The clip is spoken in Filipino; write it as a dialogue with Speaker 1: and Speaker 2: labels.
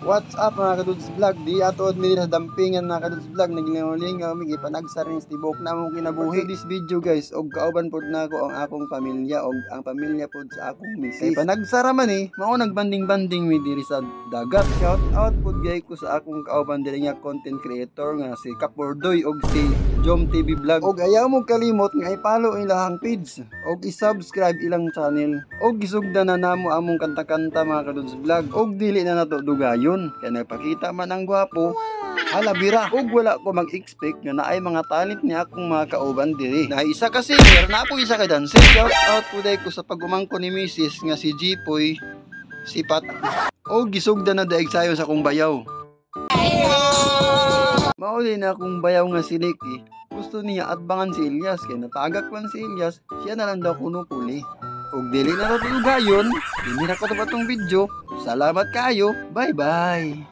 Speaker 1: What's up mga kadudes vlog? Di atod mi sa dampingan mga kadudes vlog. Naglingaw-lingaw mi gipanagsar ning tibok na mong kinabuhi. For this video guys, og kauban pod nako ang akong pamilya og ang pamilya pod sa akong misis. Kay panagsara man mao nagbanding-banding mi diri sa dagat. Shout out pod gay ko sa akong kauban diri nga content creator nga si Kapordoy og si Jom TV Vlog. Og ayaw mo kalimot nga i-follow ilahang page og i-subscribe ilang channel. Og gisugdan na namo among kanta-kanta mga kadudes vlog. Og dili na nato dugayon kaya nagpakita man ang gwapo. Alabira, ug wala ko mag-expect nga naay mga talent ni akong mga kauban diri. Na isa ka singer, na ako isa ka dancer. Shout out po ko sa pagumangko ni Mrs. nga si Jipoy Sipat. O gisugdan na daig sayo sa akong bayaw. Mauli na akong bayaw nga si Nicky. Gusto niya atbangan si Elias kaya natagak man si Elias, siya na lang daw kuno puli. Ug dili na ro gayon, hindi na ko tong video. Salamat kayo. Bye-bye.